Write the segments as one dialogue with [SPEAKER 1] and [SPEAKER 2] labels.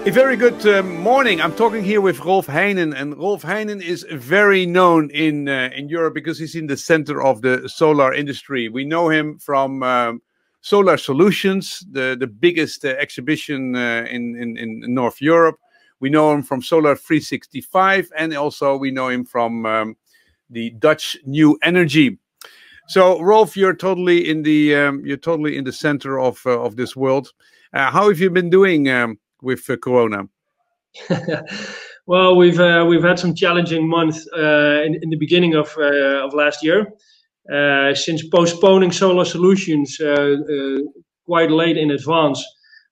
[SPEAKER 1] A very good morning. I'm talking here with Rolf Heynen, and Rolf Heynen is very known in Europe because he's in the center of the solar industry. We know him from Solar Solutions, the biggest exhibition in North Europe. We know him from Solar 365, and also we know him from the Dutch New Energy. So, Rolf, you're totally in the center of this world. How have you been doing with Corona?
[SPEAKER 2] Well, we've had some challenging months in the beginning of last year, since postponing Solar Solutions quite late in advance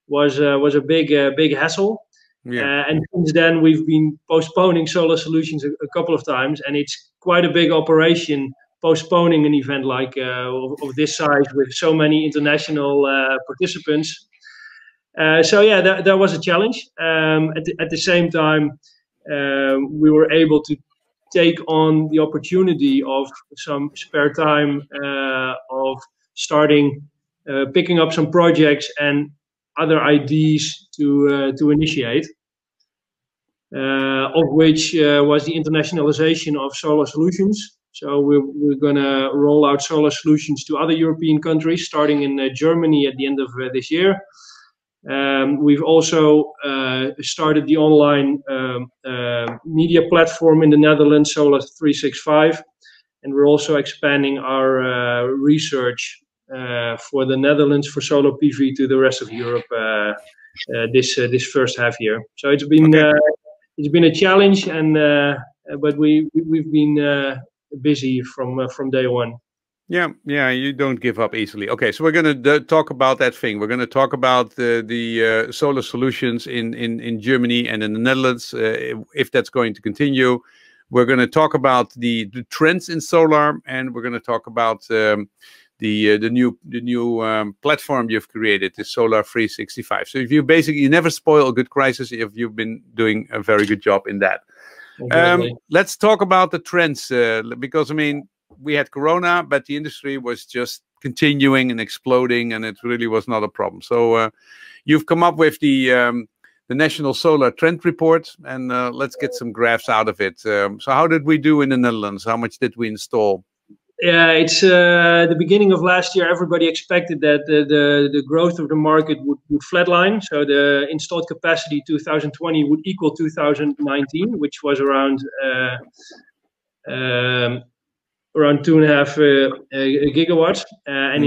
[SPEAKER 2] was a big hassle.
[SPEAKER 1] Yeah.
[SPEAKER 2] And since then we've been postponing Solar Solutions a couple of times, and it's quite a big operation postponing an event like of this size with so many international participants. So yeah, that was a challenge. At the same time, we were able to take on the opportunity of some spare time of starting picking up some projects and other ideas to initiate, of which was the internationalization of Solar Solutions. So we're going to roll out Solar Solutions to other European countries, starting in Germany at the end of this year. We've also started the online media platform in the Netherlands, Solar 365, and we're also expanding our research for the Netherlands for solar PV to the rest of Europe this first half year. So it's been a challenge, and but we've been busy from day one.
[SPEAKER 1] Yeah, you don't give up easily. Okay, so we're going to talk about that thing. We're going to talk about the Solar Solutions in Germany and in the Netherlands, if that's going to continue. We're going to talk about the trends in solar, and we're going to talk about the new platform you've created, the Solar 365. So if you never spoil a good crisis if you've been doing a very good job in that.
[SPEAKER 2] Exactly.
[SPEAKER 1] Let's talk about the trends, because I mean, we had Corona, but the industry was just continuing and exploding, and it really was not a problem. So you've come up with the National Solar Trend Report, and let's get some graphs out of it. So how did we do in the Netherlands? How much did we install?
[SPEAKER 2] Yeah, it's the beginning of last year. Everybody expected that the growth of the market would flatline. So the installed capacity 2020 would equal 2019, which was around 2.5 gigawatts. And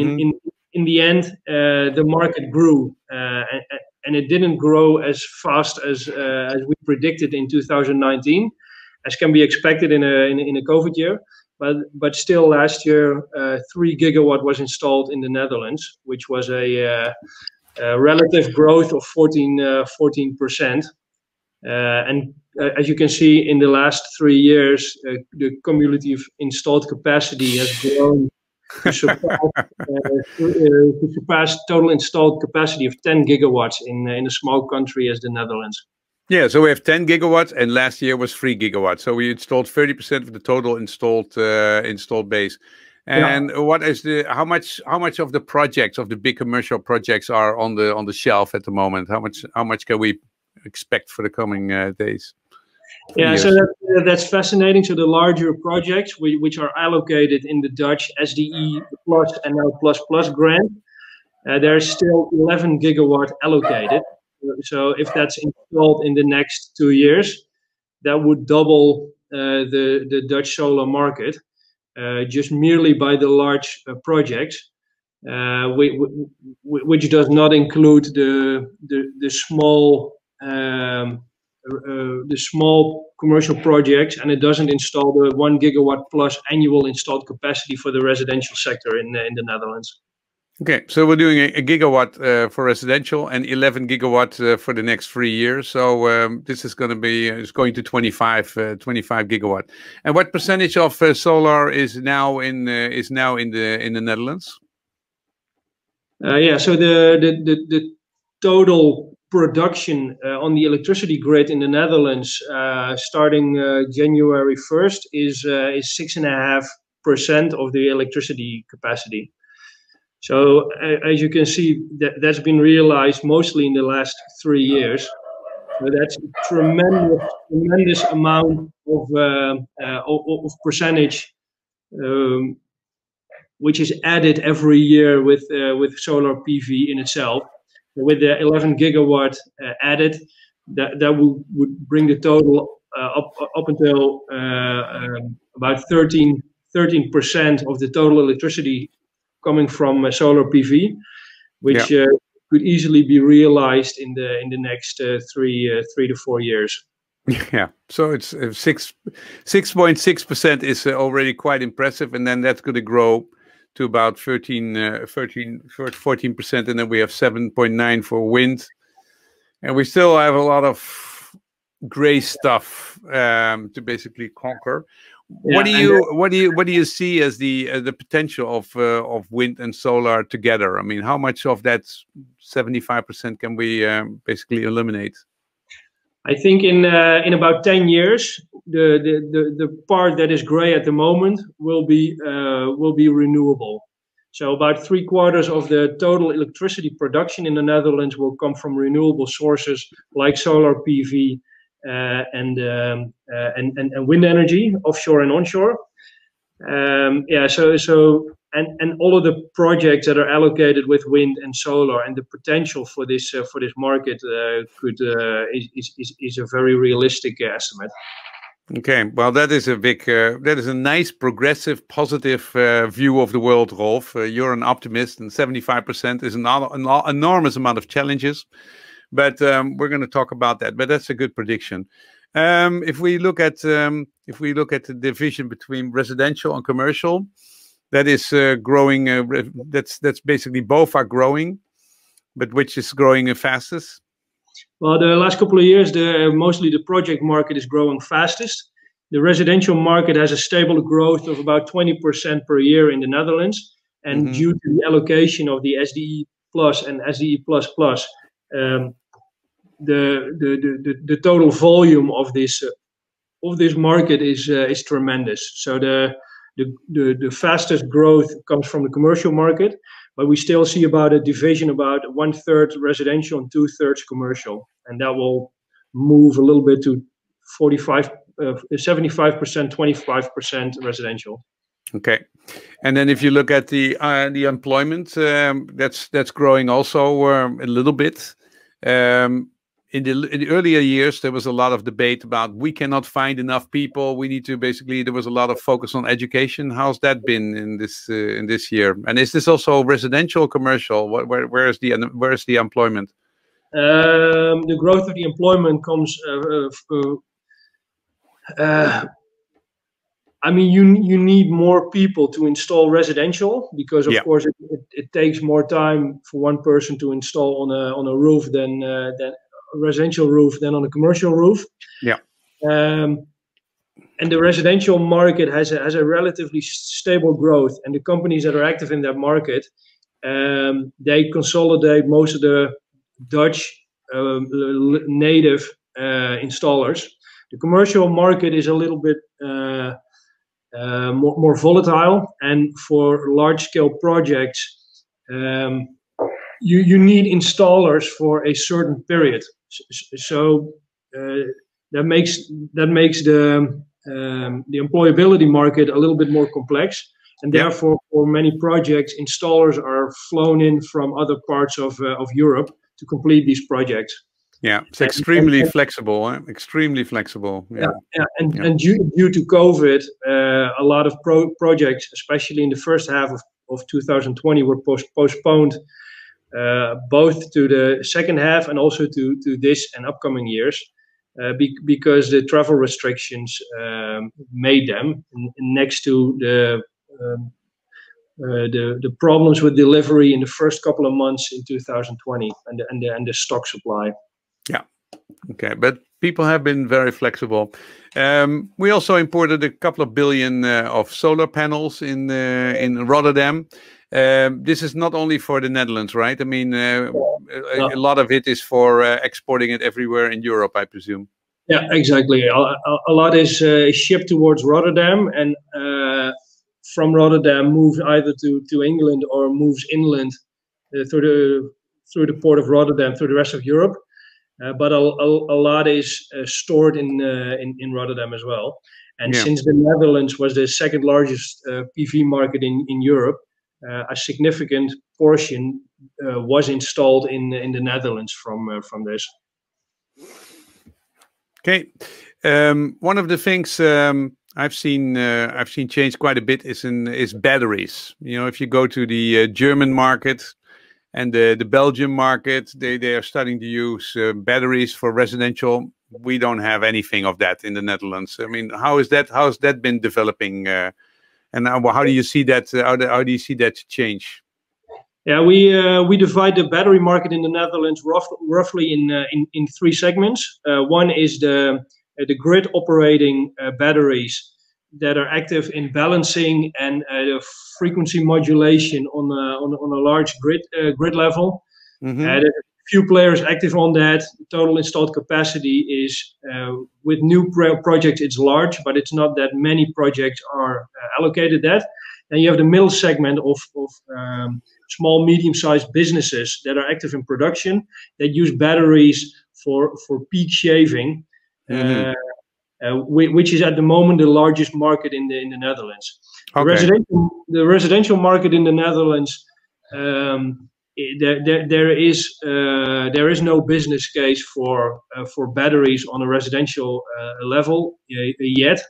[SPEAKER 2] in the end, the market grew, and it didn't grow as fast as we predicted in 2019, as can be expected in a COVID year. But still, last year, 3 gigawatt was installed in the Netherlands, which was a relative growth of 14%. And as you can see, in the last 3 years, the cumulative installed capacity has grown to surpass total installed capacity of 10 gigawatts in a small country as the Netherlands.
[SPEAKER 1] Yeah, so we have 10 gigawatts, and last year was 3 gigawatts. So we installed 30% of the total installed base. And what is how much of the projects, of the big commercial projects, are on the shelf at the moment? How much can we expect for the coming days?
[SPEAKER 2] Yeah, so that's fascinating. So the larger projects, which are allocated in the Dutch SDE Plus and now Plus Plus grant, there's still 11 gigawatt allocated. So if that's installed in the next 2 years, that would double the Dutch solar market, just merely by the large projects, which does not include the small commercial projects, and it doesn't install the 1 gigawatt plus annual installed capacity for the residential sector in the Netherlands.
[SPEAKER 1] Okay, so we're doing a gigawatt for residential and 11 gigawatt for the next 3 years. So this is going to be going to 25 gigawatt. And what percentage of solar is now in the Netherlands?
[SPEAKER 2] Yeah, so the total production on the electricity grid in the Netherlands, starting January 1st, is 6.5% of the electricity capacity. So as you can see, that's been realized mostly in the last 3 years. So that's a tremendous amount of percentage, which is added every year with solar PV in itself. So with the 11 gigawatt added, that would bring the total up until about 13% of the total electricity coming from solar PV, which could easily be realized in the next 3 to 4 years.
[SPEAKER 1] Yeah, so it's 6.6% is already quite impressive, and then that's going to grow to about 14%, and then we have 7.9 for wind, and we still have a lot of gray stuff to basically conquer. What do you see as the potential of wind and solar together? I mean, how much of that 75% can we basically eliminate?
[SPEAKER 2] I think in about 10 years, the part that is gray at the moment will be renewable. So about 3/4 of the total electricity production in the Netherlands will come from renewable sources like solar PV and wind energy, offshore and onshore. And all of the projects that are allocated with wind and solar, and the potential for this market is a very realistic estimate.
[SPEAKER 1] Okay, well, that is a nice, progressive, positive view of the world, Rolf. You're an optimist, and 75% is an enormous amount of challenges. But we're going to talk about that. But that's a good prediction. If we look at the division between residential and commercial, that is growing. That's basically both are growing, but which is growing the fastest?
[SPEAKER 2] Well, the last couple of years, mostly the project market is growing fastest. The residential market has a stable growth of about 20% per year in the Netherlands, and due to the allocation of the SDE Plus and SDE Plus Plus, the total volume of this market is tremendous. So the fastest growth comes from the commercial market, but we still see about a division, about 1/3 residential and 2/3 commercial, and that will move a little bit to 75%, 25% residential.
[SPEAKER 1] Okay, and then if you look at the employment, that's growing also a little bit. In the earlier years, there was a lot of debate about we cannot find enough people. We need to there was a lot of focus on education. How's that been in this year? And is this also residential or commercial? Where is the employment?
[SPEAKER 2] The growth of the employment comes. I mean, you need more people to install residential, because of course it takes more time for one person to install on a roof than a residential roof than on a commercial roof.
[SPEAKER 1] Yeah.
[SPEAKER 2] And the residential market has a relatively stable growth, and the companies that are active in that market, they consolidate most of the Dutch native installers. The commercial market is a little bit more volatile, and for large-scale projects, you need installers for a certain period. So that makes the employability market a little bit more complex, and therefore for many projects, installers are flown in from other parts of Europe to complete these projects.
[SPEAKER 1] Yeah, it's extremely flexible. Extremely flexible.
[SPEAKER 2] And due to COVID, a lot of projects, especially in the first half of 2020, were postponed, both to the second half and also to this and upcoming years, because the travel restrictions made them, next to the problems with delivery in the first couple of months in 2020 and the stock supply.
[SPEAKER 1] Yeah. Okay, but people have been very flexible. We also imported a couple of billion of solar panels in Rotterdam. This is not only for the Netherlands, right? I mean, a lot of it is for exporting it everywhere in Europe, I presume.
[SPEAKER 2] Yeah, exactly. A lot is shipped towards Rotterdam, and from Rotterdam moves either to England or moves inland through the port of Rotterdam through the rest of Europe. But a lot is stored in Rotterdam as well. And since the Netherlands was the second largest PV market in Europe, a significant portion was installed in the Netherlands from this.
[SPEAKER 1] Okay, one of the things I've seen change quite a bit is batteries. You know, if you go to the German market and the Belgian market, they are starting to use batteries for residential. We don't have anything of that in the Netherlands. I mean, how has that been developing? And how do you see that? How do you see that change?
[SPEAKER 2] Yeah, we divide the battery market in the Netherlands roughly in three segments. One is the grid operating batteries that are active in balancing and frequency modulation on a large grid level. There are a few players active on that. Total installed capacity is with new projects it's large, but it's not that many projects are allocated that. Then you have the middle segment of small, medium-sized businesses that are active in production that use batteries for peak shaving, which is at the moment the largest market in the Netherlands. Okay. The residential market in the Netherlands, there is no business case for batteries on a residential level yet.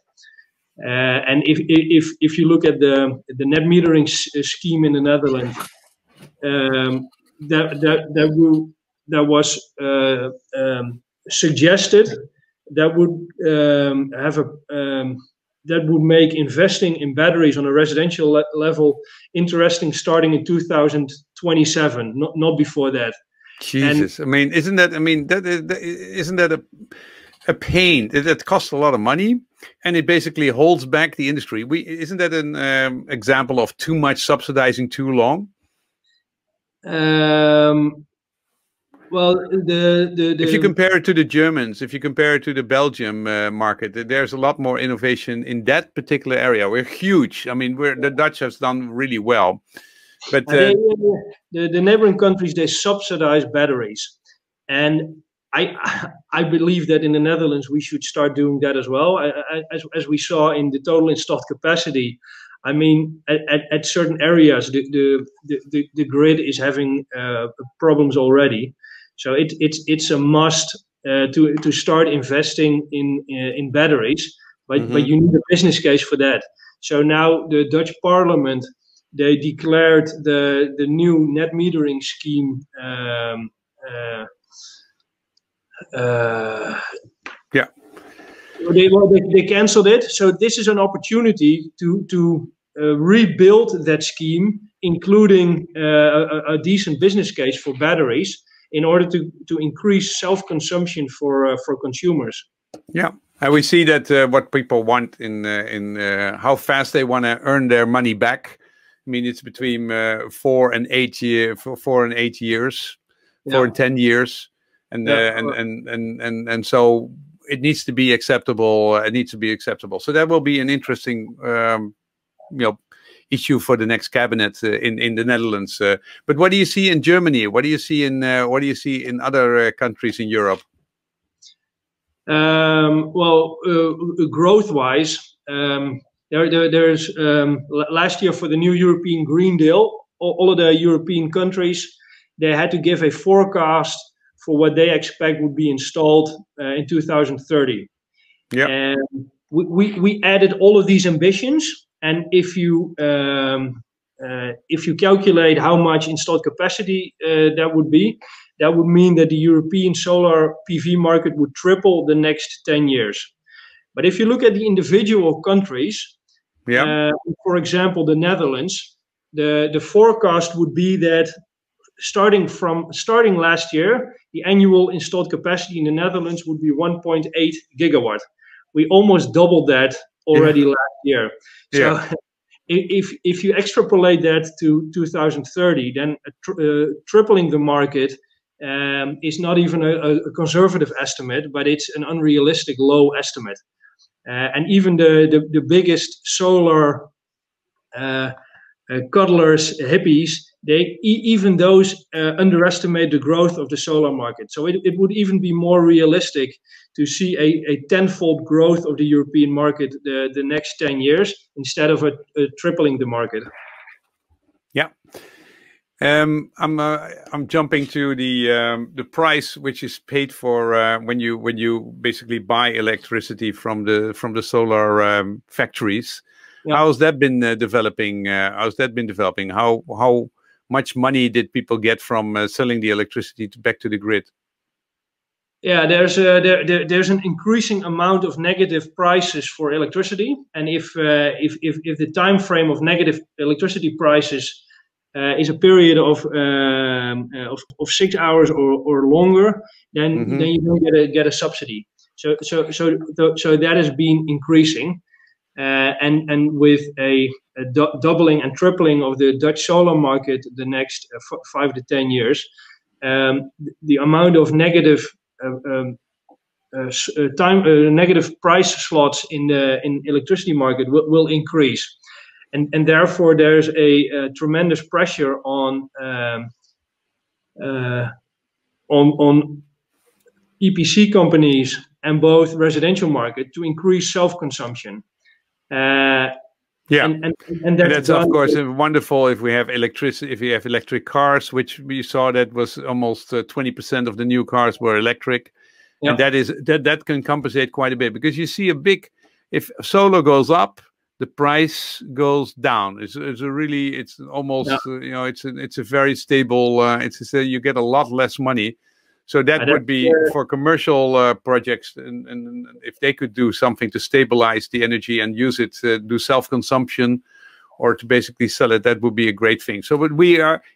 [SPEAKER 2] And if you look at the net metering scheme in the Netherlands, that was suggested that would make investing in batteries on a residential level interesting starting in 2027, not before that.
[SPEAKER 1] Jesus, I mean, isn't that a pain? That costs a lot of money, and it basically holds back the industry. Isn't that an example of too much subsidizing too long?
[SPEAKER 2] Well,
[SPEAKER 1] if you compare it to the Germans, if you compare it to the Belgium market, there's a lot more innovation in that particular area. We're huge. I mean, the Dutch has done really well, but
[SPEAKER 2] the neighboring countries, they subsidize batteries, and I believe that in the Netherlands we should start doing that as well. As we saw in the total installed capacity, I mean, at certain areas, the grid is having problems already. So it's a must to start investing in batteries, but you need a business case for that. So now the Dutch Parliament, they declared the new net metering scheme. They canceled it. So this is an opportunity to rebuild that scheme, including a decent business case for batteries, in order to increase self-consumption for consumers.
[SPEAKER 1] Yeah, and we see that what people want in how fast they want to earn their money back. I mean, it's between 4 and 8 years, 4 and 8 years, 4 and 10 years, and so it needs to be acceptable. It needs to be acceptable. So that will be an interesting, issue for the next cabinet in the Netherlands. But what do you see in Germany? What do you see in other countries in Europe?
[SPEAKER 2] Well, growth-wise, there's last year for the new European Green Deal, all of the European countries, they had to give a forecast for what they expect would be installed in 2030. Yeah, and we added all of these ambitions. And if you calculate how much installed capacity that would mean that the European solar PV market would triple the next 10 years. But if you look at the individual countries, for example, the Netherlands, the forecast would be that starting last year, the annual installed capacity in the Netherlands would be 1.8 gigawatt. We almost doubled that already last year. So if you extrapolate that to 2030, then tripling the market is not even a conservative estimate, but it's an unrealistic low estimate. And even the biggest solar cuddlers, hippies, even those underestimate the growth of the solar market. So it would even be more realistic to see a tenfold growth of the European market the next 10 years instead of a tripling the market.
[SPEAKER 1] Yeah. I'm jumping to the price which is paid for when you basically buy electricity from the solar factories. Yeah. How's that been developing? How much money did people get from selling the electricity back to the grid?
[SPEAKER 2] Yeah, there's an increasing amount of negative prices for electricity, and if the time frame of negative electricity prices is a period of 6 hours or longer, then you don't get a subsidy. So that has been increasing, and with a doubling and tripling of the Dutch solar market the next 5 to 10 years, the amount of negative negative price slots in electricity market will increase. And therefore, there's a tremendous pressure on EPC companies and both residential market to increase self-consumption.
[SPEAKER 1] Yeah, and that's of course wonderful if we have electricity. If we have electric cars, which we saw that was almost 20% of the new cars were electric, and that can compensate quite a bit, because you see if solar goes up, the price goes down. It's almost it's a very stable. You get a lot less money, so that would be for commercial projects, and if they could do something to stabilize the energy and use it to do self-consumption or to basically sell it, that would be a great thing. So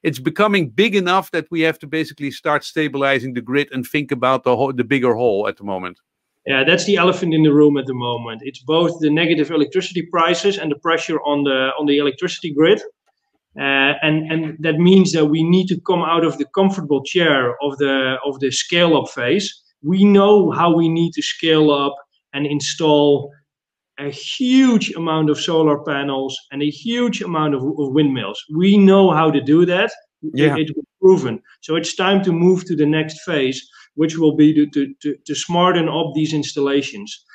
[SPEAKER 1] it's becoming big enough that we have to basically start stabilizing the grid and think about the bigger whole at the moment.
[SPEAKER 2] Yeah, that's the elephant in the room at the moment. It's both the negative electricity prices and the pressure on the electricity grid, and that means that we need to come out of the comfortable chair of the scale-up phase. We know how we need to scale up and install a huge amount of solar panels and a huge amount of windmills. We know how to do that. Yeah. It was proven. So it's time to move to the next phase, which will be to smarten up these installations,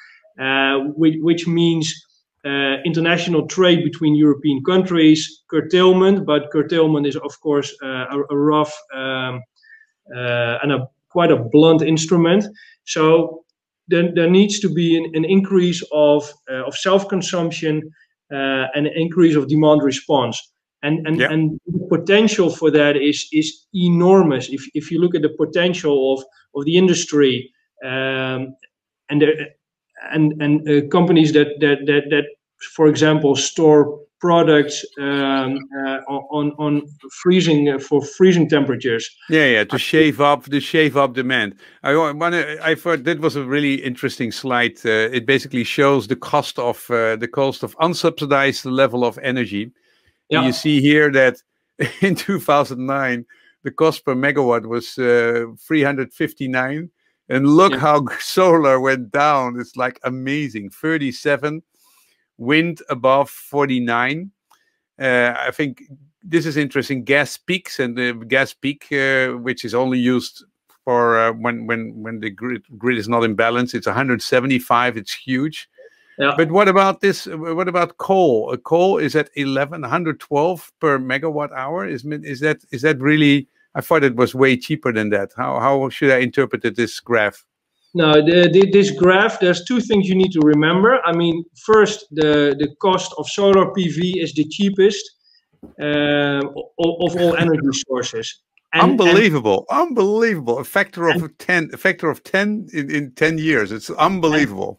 [SPEAKER 2] which means international trade between European countries, curtailment, but curtailment is of course a rough and quite a blunt instrument. So there needs to be an increase of self-consumption and an increase of demand response. And the potential for that is enormous. If you look at the potential of the industry and companies that for example store products on freezing for freezing temperatures.
[SPEAKER 1] Yeah, to shave up demand. I thought that was a really interesting slide. It basically shows the cost of unsubsidized level of energy. Yeah. You see here that in 2009, the cost per megawatt was 359. And look how solar went down. It's like amazing. 37, wind above 49. I think this is interesting. Gas peaks, and the gas peak, which is only used for when the grid is not in balance, it's 175. It's huge. Yeah. But what about this? What about coal? Coal is at 112 per megawatt hour. Is that really? I thought it was way cheaper than that. How should I interpret this graph?
[SPEAKER 2] No, this graph. There's two things you need to remember. I mean, first, the cost of solar PV is the cheapest of all energy sources.
[SPEAKER 1] Unbelievable! A factor of 10. A factor of 10 in 10 years. It's unbelievable.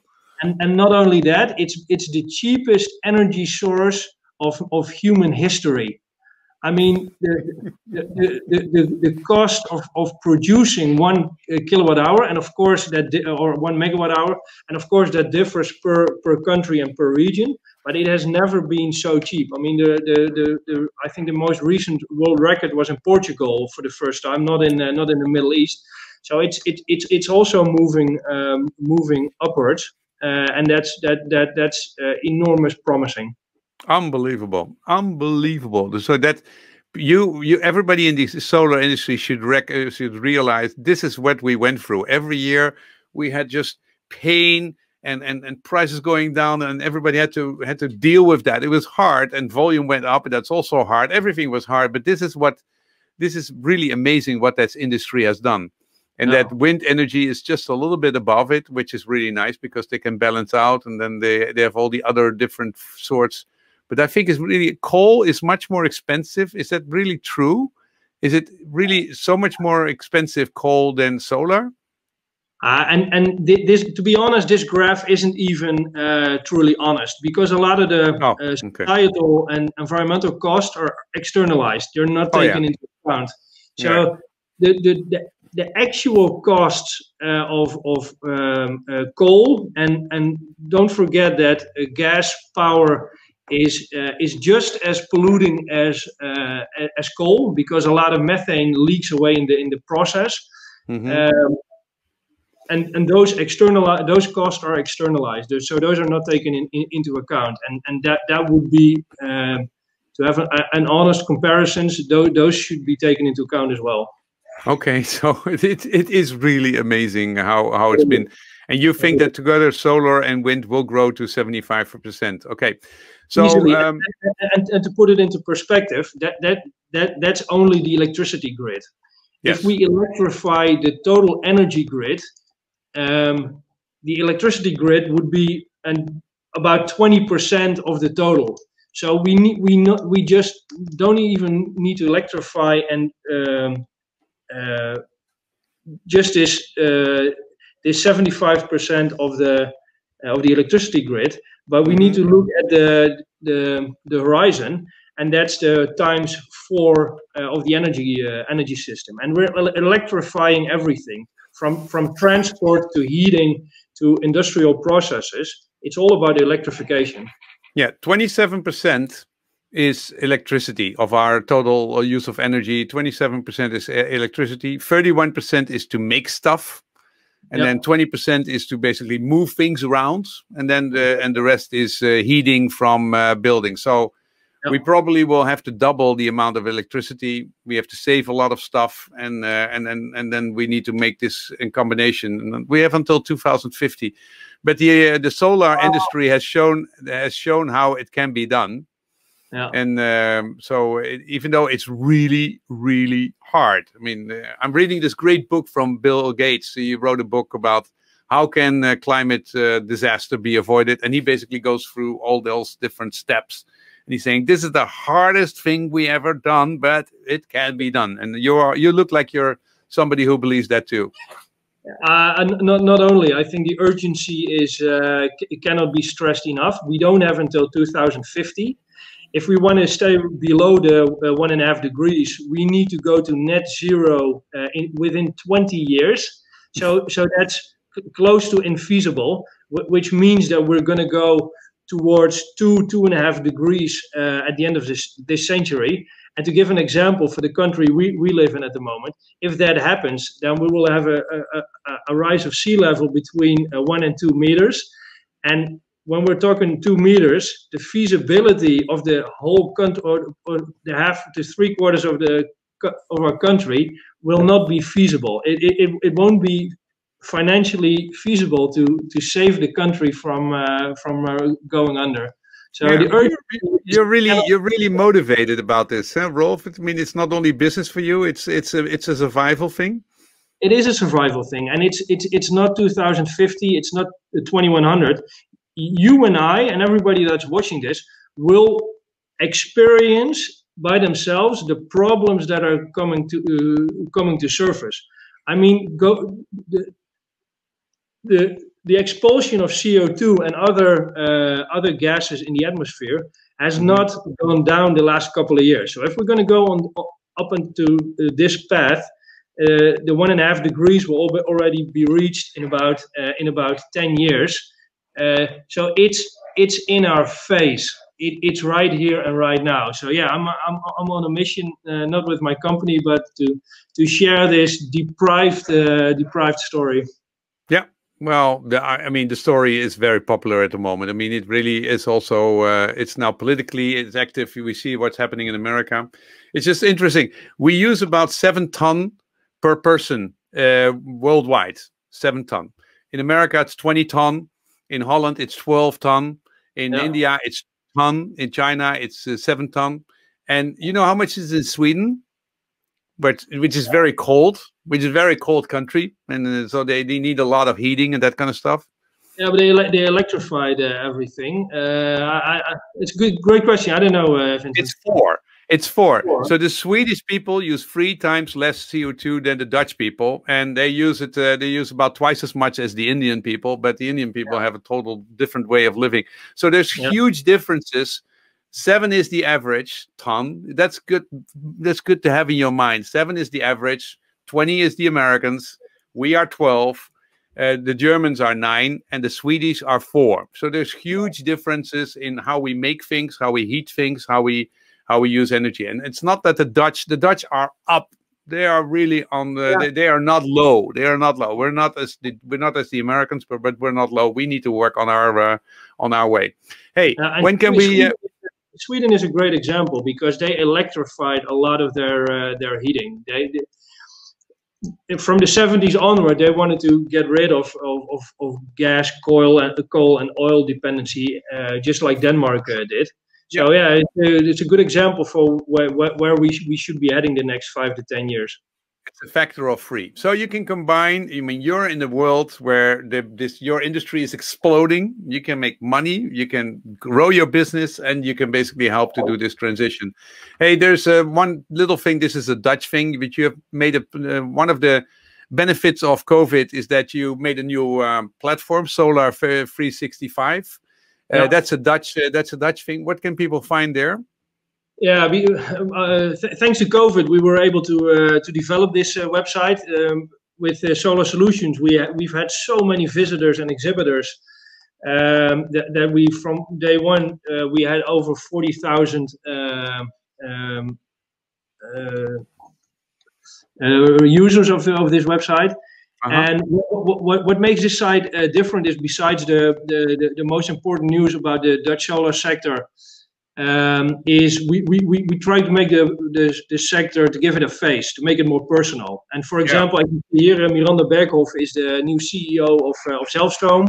[SPEAKER 2] And not only that, it's the cheapest energy source of human history. I mean, the cost of producing 1 kilowatt hour, and of course or 1 megawatt hour, and of course that differs per country and per region. But it has never been so cheap. I mean, I think the most recent world record was in Portugal for the first time, not in the Middle East. So it's also moving upwards. And that's enormous promising.
[SPEAKER 1] Unbelievable, unbelievable. So that everybody in the solar industry should realize this is what we went through. Every year we had just pain and prices going down, and everybody had to deal with that. It was hard, and volume went up, and that's also hard. Everything was hard, but this is really amazing what that industry has done. And that wind energy is just a little bit above it, which is really nice because they can balance out, and then they have all the other different sorts. But I think it's really, coal is much more expensive. Is that really true? Is it really so much more expensive coal than solar?
[SPEAKER 2] This, to be honest, this graph isn't even truly honest, because a lot of the societal and environmental costs are externalized. They're not taken into account. So the actual costs of coal, and don't forget that gas power is just as polluting as coal, because a lot of methane leaks away in the process. Mm-hmm. And those costs are externalized, so those are not taken into account, and that would be to have an honest comparisons. Those should be taken into account as well.
[SPEAKER 1] Okay, so it is really amazing how it's been, and you think that together solar and wind will grow to 75%. Okay, so
[SPEAKER 2] and to put it into perspective, that's only the electricity grid. Yes. If we electrify the total energy grid, the electricity grid would be about 20% of the total. So we just don't even need to electrify and just this 75% of the electricity grid, but we need to look at the horizon, and that's the ×4 of the energy system, and we're electrifying everything from transport to heating to industrial processes. It's all about electrification.
[SPEAKER 1] Yeah, 27% is electricity of our total use of energy. 27% is electricity. 31% is to make stuff, and then 20% is to basically move things around, and then the rest is heating from buildings. So we probably will have to double the amount of electricity. We have to save a lot of stuff, and then we need to make this in combination. And we have until 2050, but the solar industry has shown how it can be done. Yeah. And so even though it's really, really hard, I mean, I'm reading this great book from Bill Gates. He wrote a book about how can climate disaster be avoided, and he basically goes through all those different steps. And he's saying this is the hardest thing we ever done, but it can be done. And you look like you're somebody who believes that too.
[SPEAKER 2] Not only, I think the urgency is it cannot be stressed enough. We don't have until 2050. If we want to stay below the 1.5 degrees, we need to go to net zero within 20 years. So that's close to infeasible, which means that we're going to go towards 2.5 degrees at the end of this century. And to give an example for the country we live in at the moment, if that happens, then we will have a rise of sea level between 1 and 2 meters. And when we're talking 2 meters, the feasibility of the whole country, or the half to 3/4 of our country, will not be feasible. It won't be financially feasible to save the country from going under. So
[SPEAKER 1] you're really motivated about this, huh, Rolf? I mean, it's not only business for you; it's a survival thing.
[SPEAKER 2] It is a survival thing, and it's not 2050. It's not 2100. You and I and everybody that's watching this will experience by themselves the problems that are coming to surface. I mean, the expulsion of CO2 and other gases in the atmosphere has not gone down the last couple of years. So if we're going to go up into this path, the 1.5 degrees will already be reached in about 10 years. So it's in our face. It's right here and right now. So yeah, I'm on a mission, not with my company, but to share this deprived story.
[SPEAKER 1] Yeah. Well, I mean, the story is very popular at the moment. I mean, it really is also, it's now politically, it's active. We see what's happening in America. It's just interesting. We use about 7 ton per person worldwide, 7 ton. In America, it's 20 ton. In Holland, it's 12 ton. In India, it's ton. In China, it's 7 ton. And you know how much is in Sweden? But which is very cold, which is a very cold country, and so they need a lot of heating and that kind of stuff.
[SPEAKER 2] Yeah, but they electrified everything. It's a great question. I don't know, Vincent.
[SPEAKER 1] It's 4. It's 4. So the Swedish people use 3 times less CO2 than the Dutch people, and they use it. They use about twice as much as the Indian people, but the Indian people have a total different way of living. So there's huge differences. 7 is the average ton. That's good. That's good to have in your mind. 7 is the average. 20 is the Americans. We are 12. The Germans are 9, and the Swedish are 4. So there's huge differences in how we make things, how we heat things, how we use energy. And it's not that the Dutch are up. They are really on the. They are not low. They are not low. We're not as the Americans, but we're not low. We need to work on our way. Hey, when can we?
[SPEAKER 2] Sweden is a great example because they electrified a lot of their heating. From the 70s onward, they wanted to get rid of gas, coal, and oil dependency, just like Denmark did. So it's a good example for where we should be heading the next 5 to 10 years.
[SPEAKER 1] It's a factor of 3. So you can combine. I mean, you're in the world where your industry is exploding. You can make money. You can grow your business, and you can basically help to do this transition. Hey, there's one little thing. This is a Dutch thing, which you have made. One of the benefits of COVID is that you made a new platform, Solar 365. That's a Dutch thing. What can people find there?
[SPEAKER 2] Yeah, thanks to COVID, we were able to develop this website with Solar Solutions. We've had so many visitors and exhibitors that we, from day one, we had over 40,000 users of this website. And what makes this site different is, besides the most important news about the Dutch solar sector, is we try to make the sector, to give it a face, to make it more personal. And for example, I can see here Miranda Berghoff is the new CEO of Zelfstroom.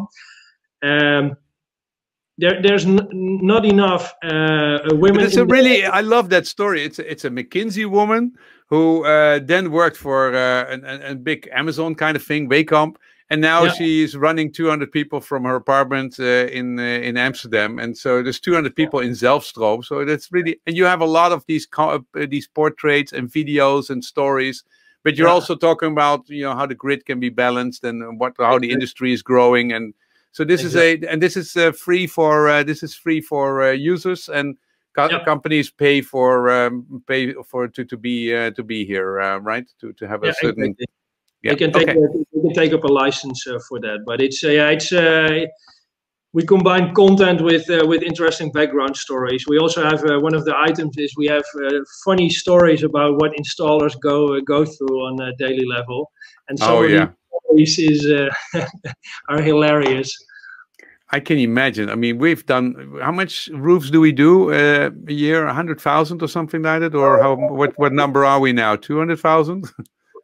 [SPEAKER 2] There's not enough women.
[SPEAKER 1] I love that story. It's a McKinsey woman who then worked for a big Amazon kind of thing, Wacom. And now she's running 200 people from her apartment in Amsterdam, and so there's 200 people in Zelfstroom. So that's really, and you have a lot of these portraits and videos and stories. But you're also talking about how the grid can be balanced and how the industry is growing, and so this is free for users, and companies pay to be here, right? To have a certain.
[SPEAKER 2] Exactly. They can take up a license for that, but we combine content with interesting background stories. We also have one of the items is we have funny stories about what installers go through on a daily level, and some of these stories are hilarious.
[SPEAKER 1] I can imagine. I mean, we've done, how much roofs do we do a year? 100,000 or something like that, or what number are we now? 200,000.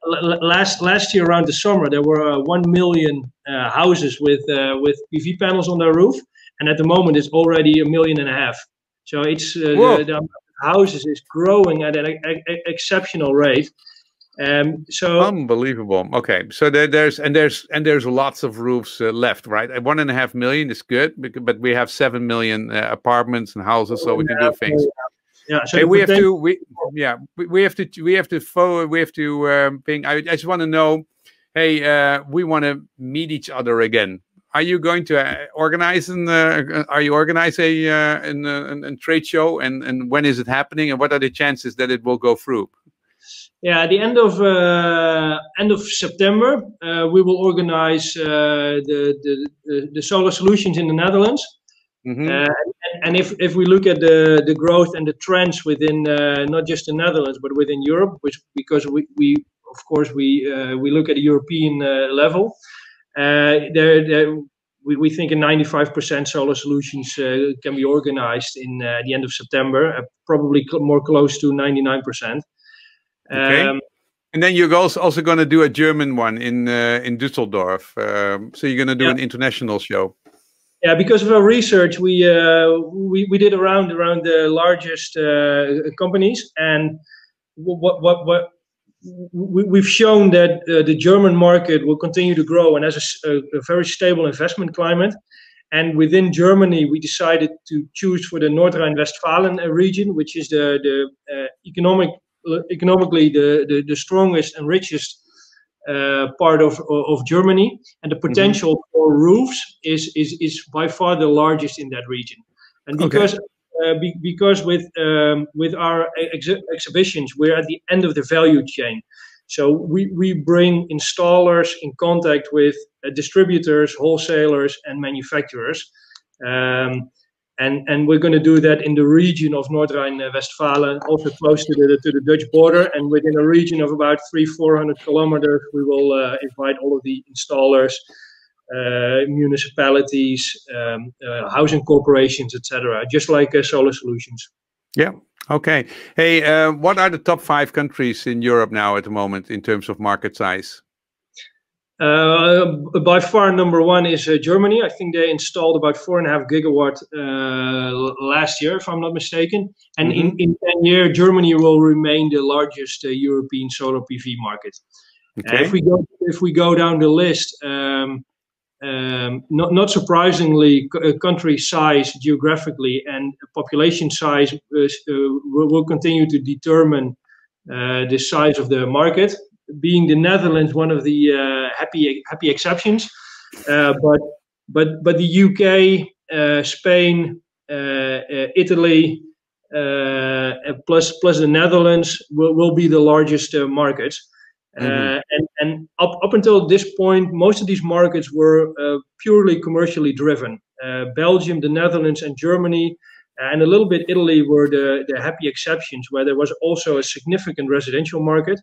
[SPEAKER 2] Last year around the summer, there were 1 million houses with PV panels on their roof, and at the moment it's already 1.5 million. So it's the amount of houses is growing at an exceptional rate. So
[SPEAKER 1] unbelievable. Okay, so there's lots of roofs left, right? 1.5 million is good, but we have 7 million apartments and houses, so we can do things.
[SPEAKER 2] Yeah, so
[SPEAKER 1] okay, we have to think. I just want to know, hey, we want to meet each other again. Are you going to organize a trade show, and when is it happening, and what are the chances that it will go through?
[SPEAKER 2] Yeah, at the end of September, we will organize the Solar Solutions in the Netherlands. And if we look at the growth and the trends within not just the Netherlands but within Europe, because we of course we look at a European level, We think a 95% solar solutions can be organized in the end of September, probably more close to 99%.
[SPEAKER 1] Okay. And then you're also going to do a German one in Düsseldorf. So you're going to do an international show.
[SPEAKER 2] Yeah, because of our research, we did around the largest companies, and what we've shown that the German market will continue to grow and has a very stable investment climate. And within Germany, we decided to choose for the North Rhine-Westphalen region, which is the economically the strongest and richest part of Germany, and the potential for roofs is by far the largest in that region. And because with our exhibitions, we're at the end of the value chain. So we bring installers in contact with distributors, wholesalers, and manufacturers. And we're going to do that in the region of North Rhine-Westphalen, also close to the Dutch border. And within a region of about 300-400 kilometers, we will invite all of the installers, municipalities, housing corporations, etc., just like Solar Solutions.
[SPEAKER 1] Yeah. Okay. Hey, what are the top 5 countries in Europe now at the moment in terms of market size?
[SPEAKER 2] By far, number 1 is Germany. I think they installed about 4.5 gigawatt last year, if I'm not mistaken. And in 10 years, Germany will remain the largest European solar PV market.
[SPEAKER 1] Okay.
[SPEAKER 2] If we go down the list, not surprisingly, country size geographically and population size will continue to determine the size of the market. Being the Netherlands one of the happy exceptions, but the UK, Spain, Italy, plus the Netherlands will be the largest markets. And up until this point, most of these markets were purely commercially driven. Belgium, the Netherlands, and Germany, and a little bit Italy were the happy exceptions, where there was also a significant residential market.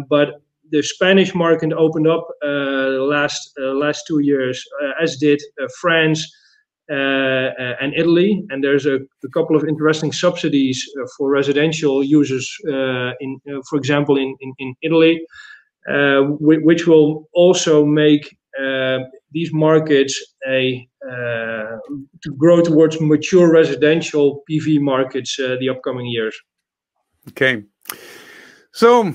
[SPEAKER 2] But the Spanish market opened up last 2 years, as did France and Italy. And there's a couple of interesting subsidies for residential users, for example, in Italy, which will also make these markets to grow towards mature residential PV markets the upcoming years.
[SPEAKER 1] Okay, so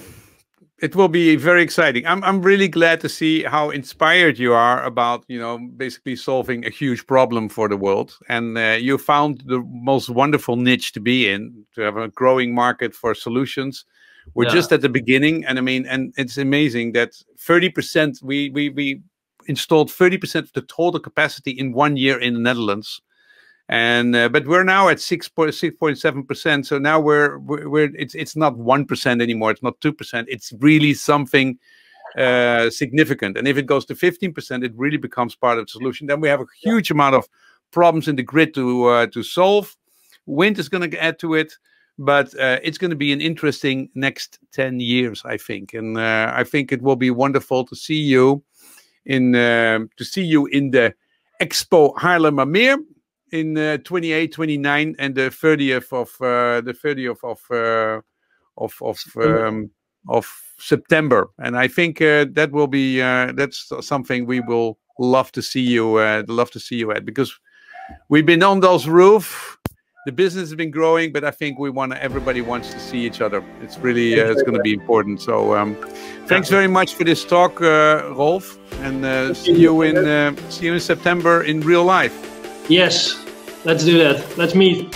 [SPEAKER 1] it will be very exciting. I'm really glad to see how inspired you are about, basically solving a huge problem for the world. And you found the most wonderful niche to be in, to have a growing market for solutions. We're just at the beginning. And I mean, and it's amazing that 30%, we installed 30% of the total capacity in 1 year in the Netherlands. And but we're now at 6.7%. So now it's not 1% anymore. It's not 2%. It's really something significant. And if it goes to 15%, it really becomes part of the solution. Then we have a huge amount of problems in the grid to solve. Wind is going to add to it, but it's going to be an interesting next 10 years, I think. And I think it will be wonderful to see you in the Expo Haarlemmermeer in 28, 29, and the 30th of September. And I think that will be that's something we will love to see you at, because we've been on those roofs. The business has been growing, but I think everybody wants to see each other. It's really it's going to be important. So thanks very much for this talk, Rolf, and see you in September in real life.
[SPEAKER 2] Yes, let's do that. Let's meet.